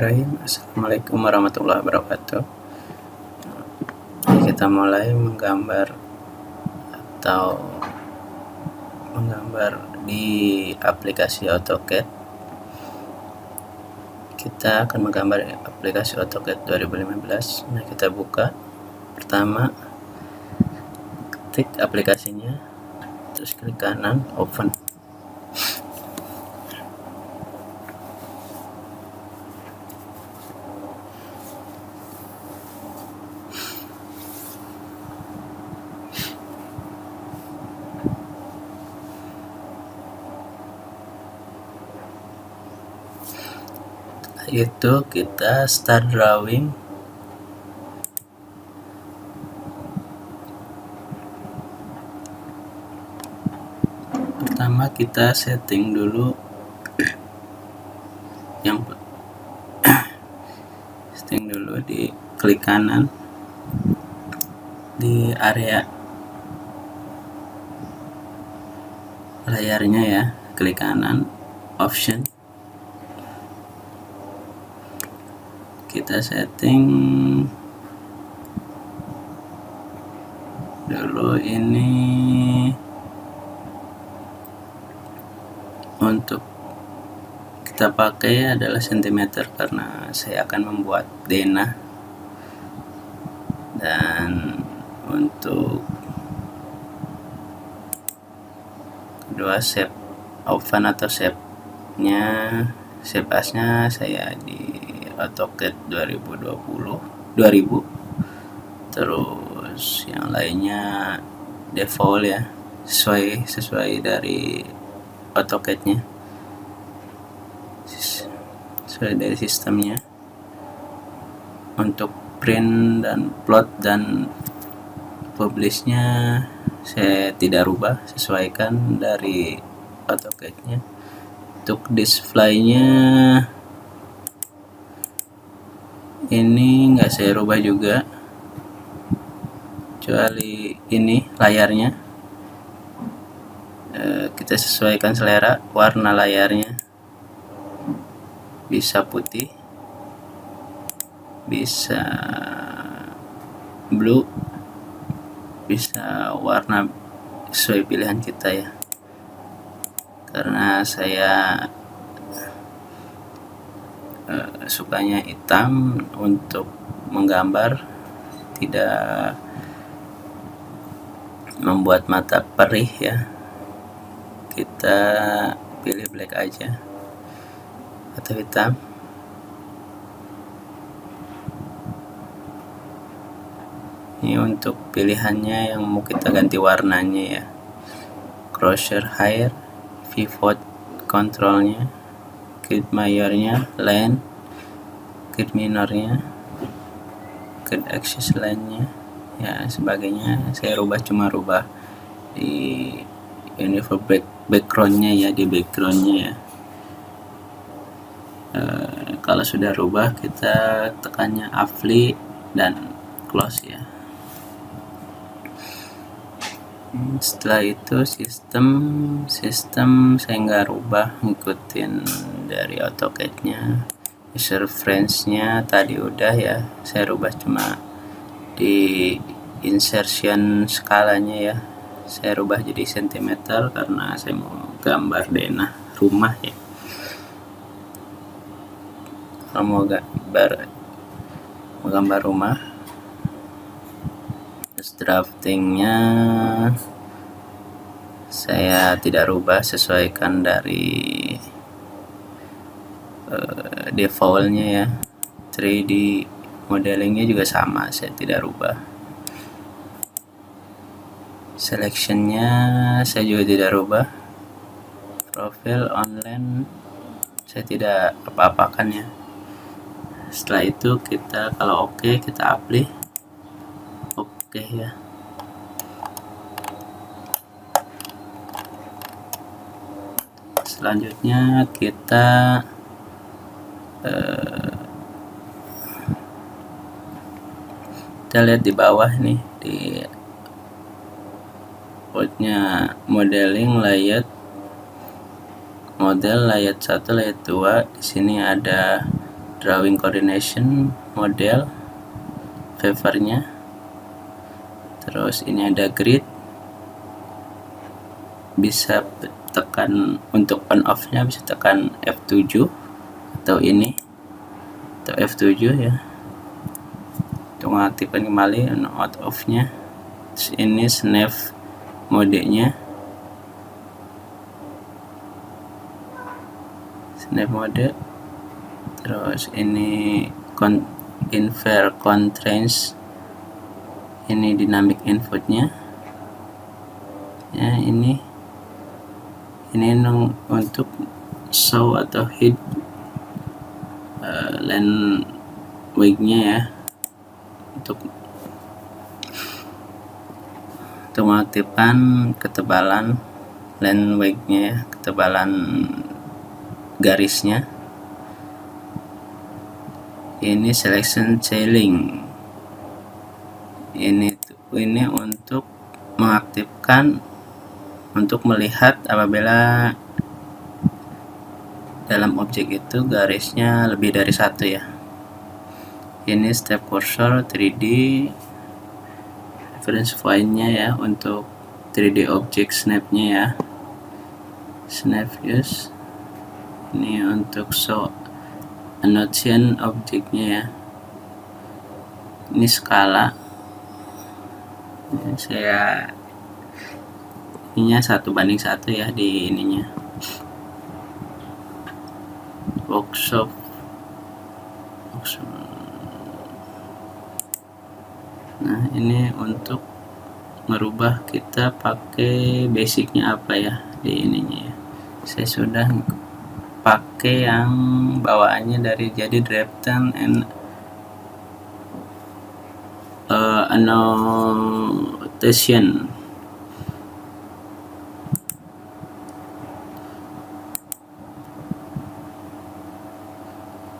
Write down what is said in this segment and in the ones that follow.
Bismillahirrahmanirrahim. Assalamualaikum warahmatullahi wabarakatuh. Kita mulai menggambar di aplikasi AutoCAD. Kita akan menggambar aplikasi AutoCAD 2015. Nah, kita buka. Pertama, ketik aplikasinya, terus klik kanan, open. Itu kita start drawing. Pertama kita setting dulu di klik kanan di area layarnya ya, klik kanan option, kita setting dulu ini untuk kita pakai adalah cm karena saya akan membuat denah, dan untuk kedua shape oven atau shape as-nya saya di AutoCAD 2000, terus yang lainnya default ya, sesuai dari AutoCAD-nya, sesuai dari sistemnya. Untuk print dan plot dan publish-nya saya tidak rubah, sesuaikan dari AutoCAD-nya. Untuk display-nya ini nggak saya rubah juga, kecuali ini layarnya. Kita sesuaikan selera, warna layarnya bisa putih, bisa blue, bisa warna sesuai pilihan kita ya. Karena saya sukanya hitam untuk menggambar, tidak membuat mata perih ya, kita pilih black aja atau hitam. Ini untuk pilihannya yang mau kita ganti warnanya ya, crosshair, pivot controlnya, kit mayornya, line, kit minornya, kit axis line-nya ya, sebagainya. Saya cuma rubah di uniform background-nya ya, di background-nya ya. Kalau sudah rubah, kita tekannya apply dan close ya. Setelah itu sistem saya nggak rubah, ngikutin dari AutoCAD-nya. User reference-nya tadi udah ya, saya rubah cuma di insertion skalanya ya, saya rubah jadi cm karena saya mau gambar denah rumah ya. Kalau mau gambar rumah, terus draftingnya saya tidak rubah, sesuaikan dari defaultnya ya. 3D modelingnya juga sama, saya tidak rubah. Selectionnya saya juga tidak rubah. Profil online saya tidak apa-apakan ya. Setelah itu kita, kalau oke, kita apply. Oke ya. Selanjutnya kita lihat di bawah nih, di outnya modeling layout, model layout 1, layout 2. Di sini ada drawing coordination, model, favor-nya. Terus ini ada grid, bisa tekan untuk on off nya bisa tekan F7 atau ini atau F7 ya untuk mengaktifkan kembali on out off nya. Terus ini snap modenya, snap mode. Terus ini infer constraints, ini dynamic inputnya ya. Ini untuk show atau hid line weight-nya ya, untuk mengaktifkan ketebalan line weight-nya ya, ketebalan garisnya. Ini selection ceiling, ini untuk mengaktifkan, untuk melihat apabila dalam objek itu garisnya lebih dari satu ya. Ini step cursor 3D reference point-nya ya, untuk 3D object snap-nya ya, snap views. Ini untuk show annotation objeknya ya. Ini skala, ini saya ininya 1:1 ya di ininya. Workshop. Nah ini untuk merubah, kita pakai basicnya apa ya di ininya ya. Saya sudah pakai yang bawaannya dari jadi Drafton and annotation.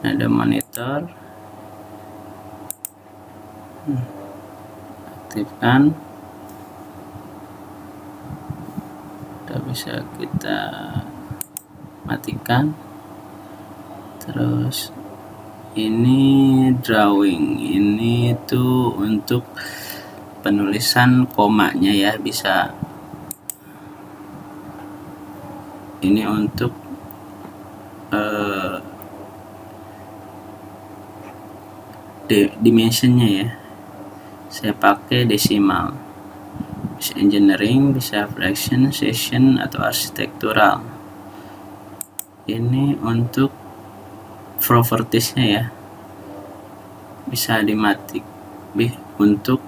Ada monitor, aktifkan, bisa kita matikan. Terus ini drawing, ini tuh untuk penulisan komanya ya, bisa. Ini untuk dimensionnya ya, saya pakai desimal. Bisa engineering, bisa fraction, session, atau arsitektural. Ini untuk propertiesnya ya, bisa dimatik untuk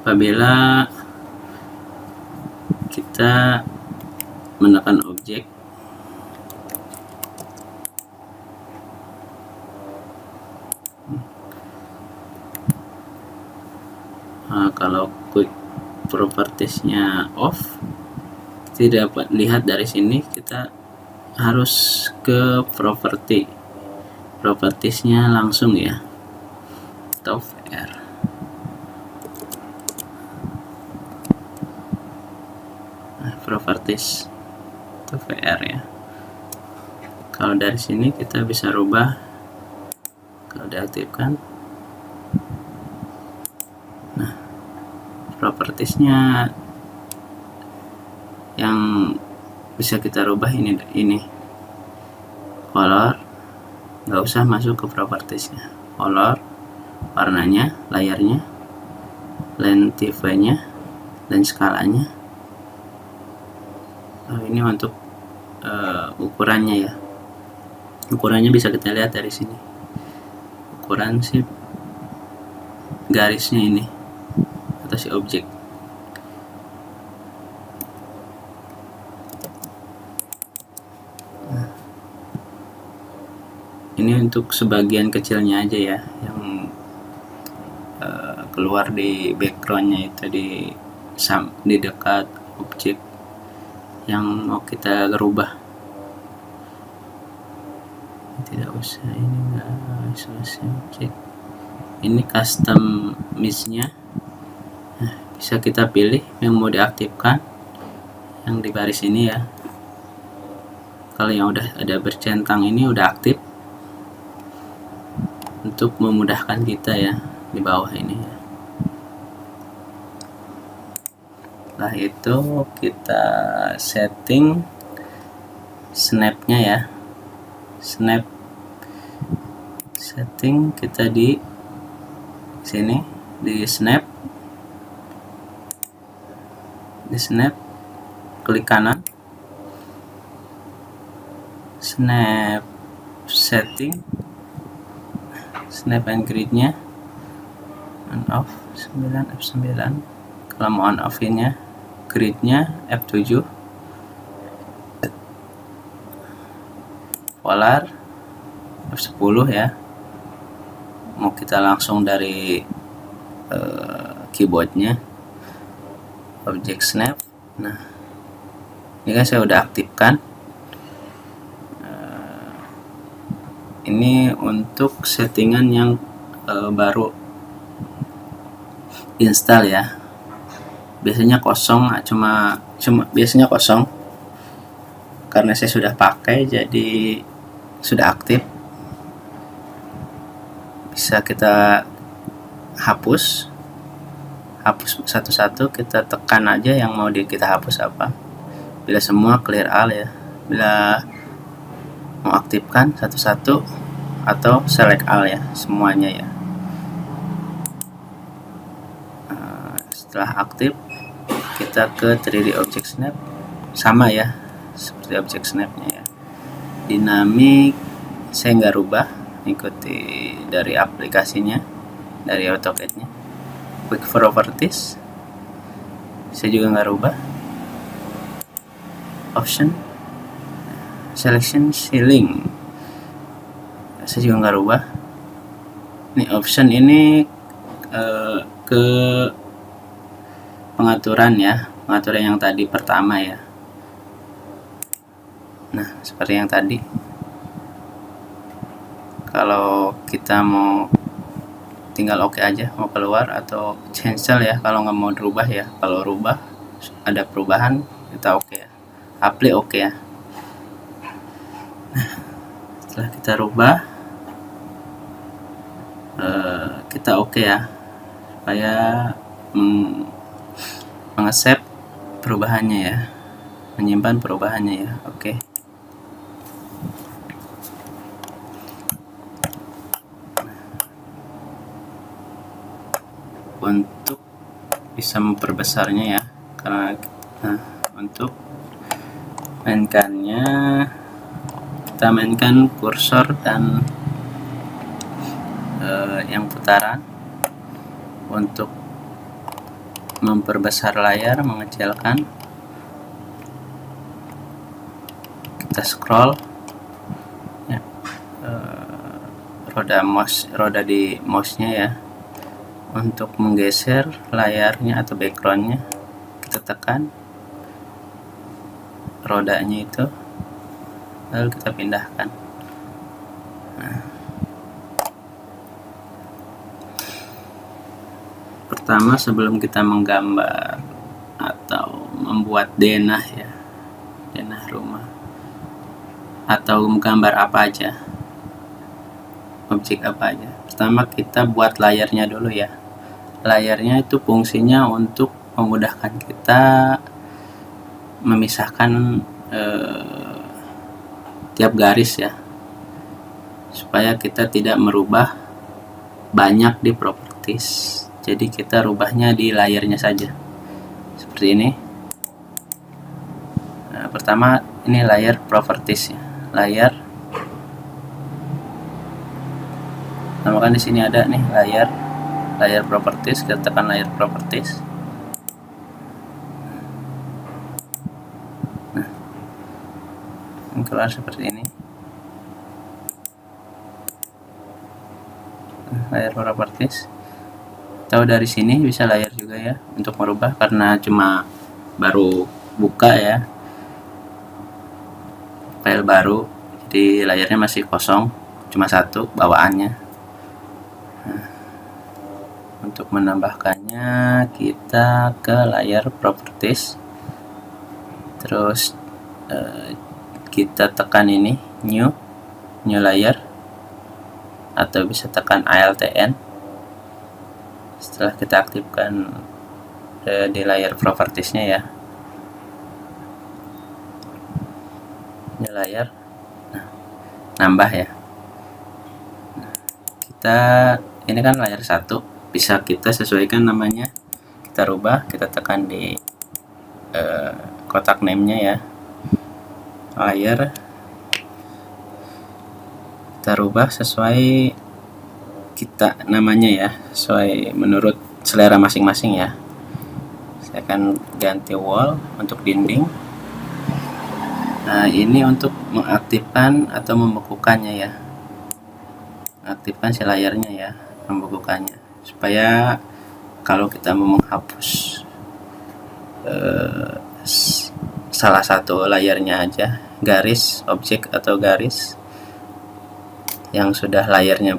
apabila kita menekan objek. Nah, kalau quick propertiesnya off, tidak dapat lihat dari sini, kita harus ke propertiesnya langsung ya, top R. Nah, properties top R ya. Kalau dari sini kita bisa rubah, kalau diaktifkan. Nah, propertiesnya yang bisa kita rubah ini color, nggak usah masuk ke propertiesnya. Color, warnanya, layarnya, length TV-nya, dan skalanya. Ini untuk ukurannya ya. Ukurannya bisa kita lihat dari sini. Ukuran si garisnya ini atau si objek. Ini untuk sebagian kecilnya aja ya, yang keluar di backgroundnya itu di dekat objek yang mau kita rubah. Tidak usah, ini enggak isolasi objek. Ini custom mesh-nya. Nah, bisa kita pilih yang mau diaktifkan, yang di baris ini ya. Kalau yang udah ada bercentang ini udah aktif. untuk memudahkan kita ya di bawah ini ya. Setelah itu kita setting snapnya ya, snap setting kita di sini, di snap, klik kanan, snap setting, snap and grid-nya on off 9 F9. Kalau mau on off nya grid-nya F7, polar F10 ya. Mau kita langsung dari keyboardnya, object snap. Nah, ini kan saya udah aktifkan. Ini untuk settingan yang baru install ya. Biasanya kosong, cuma biasanya kosong karena saya sudah pakai, jadi sudah aktif. Bisa kita hapus satu-satu, kita tekan aja yang mau kita hapus apa. Bila semua clear all ya, bila mau aktifkan satu-satu atau select all ya, semuanya ya. Setelah aktif kita ke 3D object snap, sama ya seperti object snapnya ya. Dinamik saya nggak rubah, ikuti dari aplikasinya, dari AutoCAD-nya. Quick properties saya juga nggak rubah. Option, selection, ceiling saya juga nggak rubah. Ini option ini ke pengaturan ya, pengaturan yang tadi pertama ya. Nah, seperti yang tadi, kalau kita mau tinggal oke aja, mau keluar atau cancel ya kalau nggak mau dirubah ya. Kalau rubah ada perubahan kita oke ya, apply oke ya. Nah, setelah kita rubah kita oke ya, supaya mengesep perubahannya ya, menyimpan perubahannya ya. Oke. Untuk bisa memperbesarnya ya, karena untuk mainkannya kita mainkan kursor dan yang putaran. Untuk memperbesar layar, mengecilkan, kita scroll ya, roda di mouse-nya ya. Untuk menggeser layarnya atau backgroundnya, kita tekan rodanya itu, lalu kita pindahkan. Nah, pertama sebelum kita menggambar atau membuat denah ya, denah rumah atau menggambar apa aja, objek apa aja, pertama kita buat layarnya dulu ya. Layarnya itu fungsinya untuk memudahkan kita memisahkan tiap garis ya, supaya kita tidak merubah banyak di properties. Jadi kita rubahnya di layarnya saja, seperti ini. Nah, pertama ini layar properties ya, layar. Nah, kan di sini ada nih layar properties, kita tekan layar properties. Nah, keluar seperti ini. Nah, layar properties. Atau dari sini bisa layar juga ya untuk merubah, karena cuma baru buka ya, file baru, jadi layarnya masih kosong, cuma satu bawaannya. Nah, untuk menambahkannya kita ke layar properties, terus kita tekan ini new layer, atau bisa tekan ALTN. Setelah kita aktifkan di layar propertiesnya ya, di layar nambah ya. Kita ini kan layar 1, bisa kita sesuaikan namanya, kita rubah, kita tekan di kotak name-nya ya, layar, kita rubah sesuai kita namanya ya, sesuai menurut selera masing-masing ya. Saya akan ganti wall untuk dinding. Nah, ini untuk mengaktifkan atau membekukannya ya, aktifkan si layarnya ya, membekukannya, supaya kalau kita mau menghapus salah satu layarnya aja, garis objek atau garis yang sudah layarnya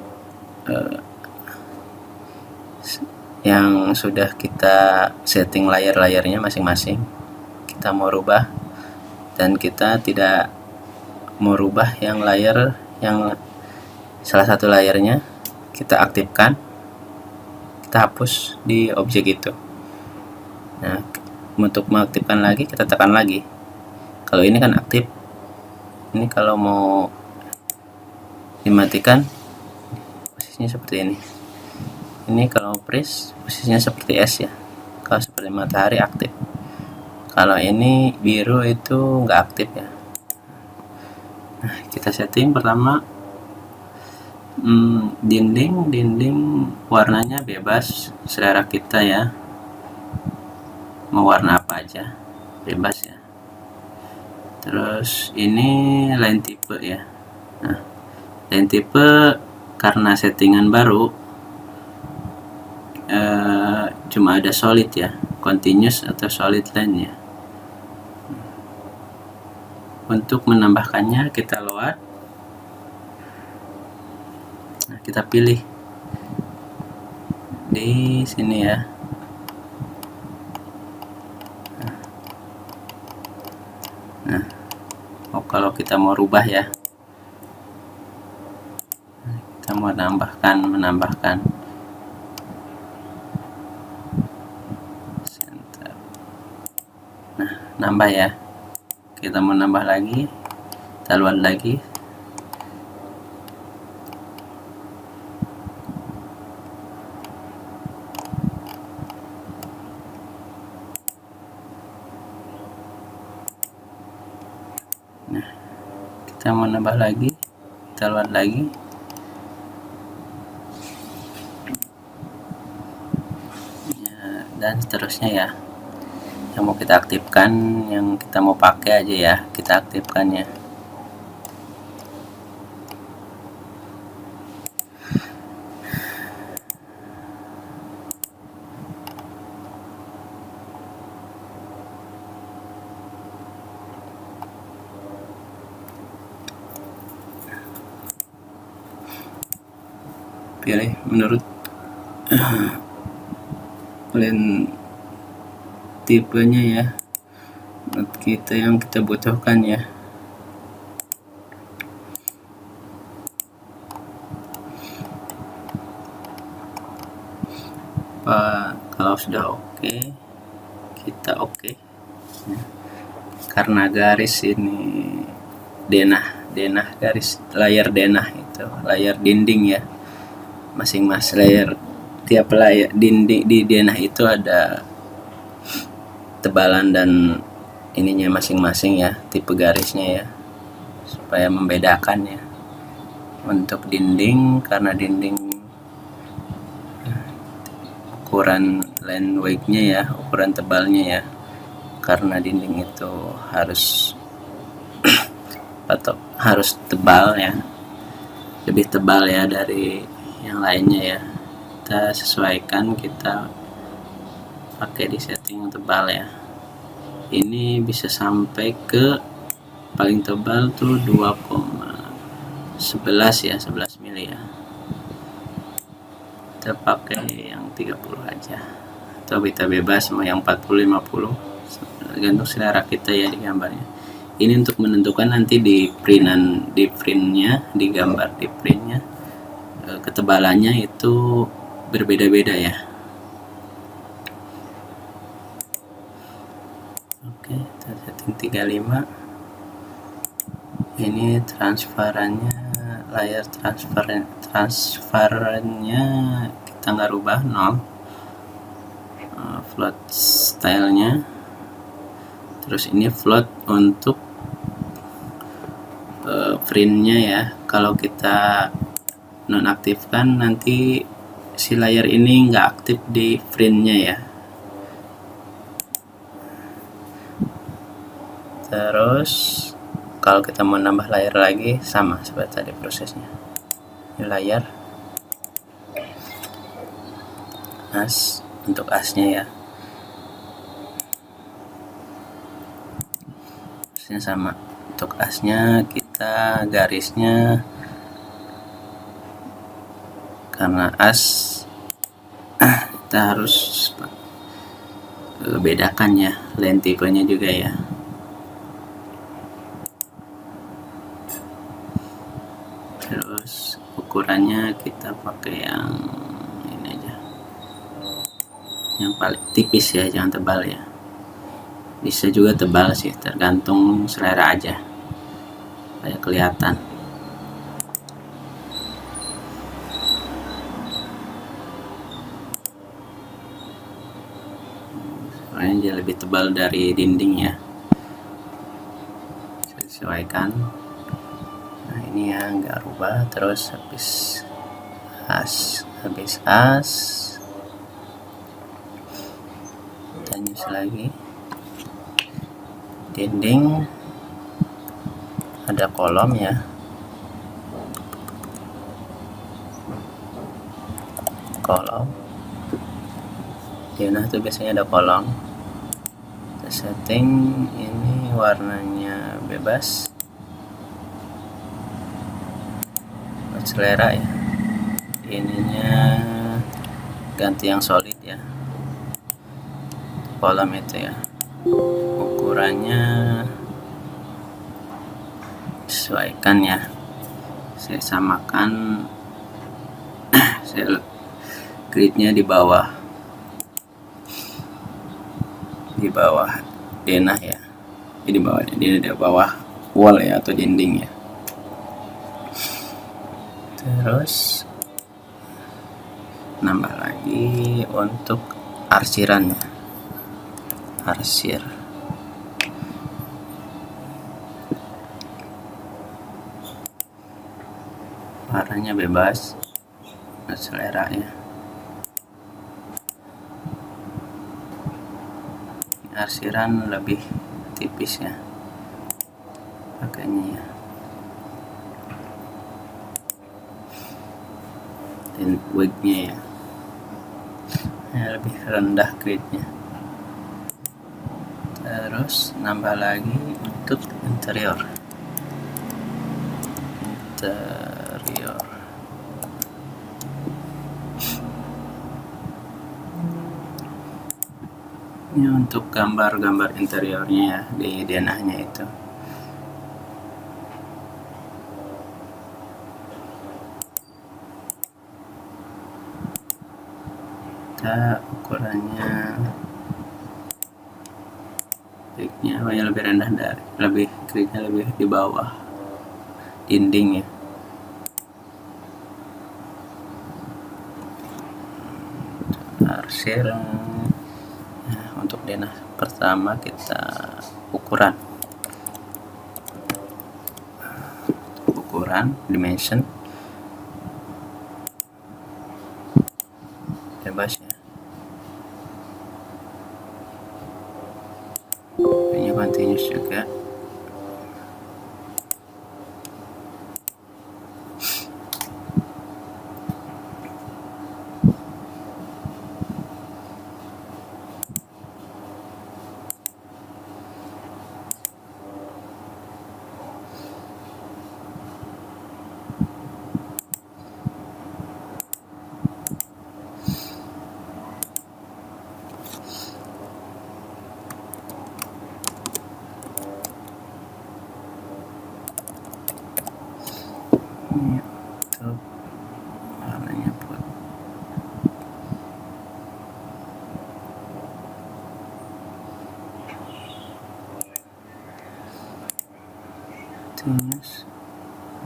yang sudah kita setting layar-layarnya masing-masing, kita mau rubah, dan kita tidak mau rubah yang layar yang salah satu layarnya, kita aktifkan, kita hapus di objek itu. Nah, untuk mengaktifkan lagi kita tekan lagi. Kalau ini kan aktif, ini kalau mau dimatikan posisinya seperti ini. Ini kalau freeze posisinya seperti S ya, kalau seperti matahari aktif. Kalau ini biru itu nggak aktif ya. Nah, kita setting pertama dinding warnanya bebas, selera kita ya, mau warna apa aja bebas ya. Terus ini line type ya. Nah, line type karena settingan baru cuma ada solid ya, continuous atau solid line ya. Untuk menambahkannya kita load, nah kita pilih di sini ya. Nah, kalau kita mau rubah ya, kita mau menambahkan center. Nah, nambah ya, kita mau nambah lagi, kita load lagi. Nah, kita mau nambah lagi, kita load lagi. Ya, dan seterusnya ya. Yang mau kita aktifkan, yang kita mau pakai aja ya, kita aktifkannya. Pilih menurut plan tipenya ya, menurut kita yang kita butuhkan ya. Kalau sudah oke, kita oke. Karena garis ini denah garis layar denah itu layar dinding ya, masing-masing layar, tiap layar dinding di denah itu ada tebalan dan ininya masing-masing ya, tipe garisnya ya, supaya membedakan ya. Untuk dinding, karena dinding ukuran line weight-nya ya, ukuran tebalnya ya, karena dinding itu harus atau harus tebal ya, lebih tebal ya dari yang lainnya ya. Kita sesuaikan, kita pakai di setting tebal ya. Ini bisa sampai ke paling tebal tuh 2,11 ya, 11 mili ya. Kita pakai yang 30 aja, atau kita bebas mau yang 40 50, tergantung selera kita ya di gambarnya. Ini untuk menentukan nanti di printnya, di gambar di printnya ketebalannya itu berbeda-beda ya. Oke, kita setting 35. Ini transferannya, layar transferannya kita nggak rubah, 0. Float stylenya, terus ini float untuk printnya ya. Kalau kita nonaktifkan, nanti si layar ini nggak aktif di printnya ya. Terus kalau kita mau nambah layar lagi, sama seperti tadi prosesnya. Ini layar as, untuk asnya ya, asnya sama. Untuk asnya kita garisnya, karena as kita harus bedakan ya lentifanya juga ya. Terus ukurannya kita pakai yang ini aja, yang paling tipis ya, jangan tebal ya. Bisa juga tebal sih, tergantung selera aja, kayak kelihatan. Soalnya dia lebih tebal dari dinding ya, sesuaikan. Nah ini ya nggak rubah. Terus habis as kita nyusul lagi dinding, ada kolom ya, kolom nah tuh biasanya ada kolom. Kita setting ini warnanya bebas, buat selera ya. Ininya ganti yang solid ya, kolom itu ya. Ukurannya sesuaikan ya, saya samakan. Saya gridnya di bawah denah ya, di bawah wall ya, atau dinding ya. Terus nambah lagi untuk arsirannya, arsir. Warnanya bebas, selera ya. Arsiran lebih tipis ya pakainya ya, dan wignya ya lebih rendah gridnya. Terus nambah lagi untuk interior. Ini untuk gambar-gambar interiornya ya, di denahnya itu. Kita ukurannya gridnya lebih rendah, gridnya lebih di bawah dinding ya. Arsir. Nah, untuk denah pertama kita ukuran dimension bebas ya. Ini continuous juga. Ini untuk finish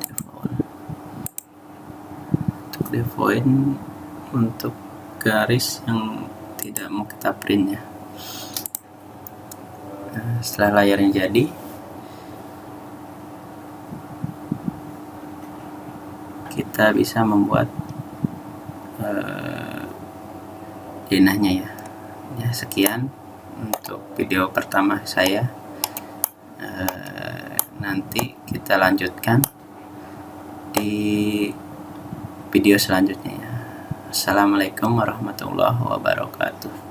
default. Untuk default untuk garis yang tidak mau kita print ya. Nah, setelah layarnya jadi, kita bisa membuat denahnya ya. Ya, sekian untuk video pertama saya. Nanti kita lanjutkan di video selanjutnya ya. Assalamualaikum warahmatullahi wabarakatuh.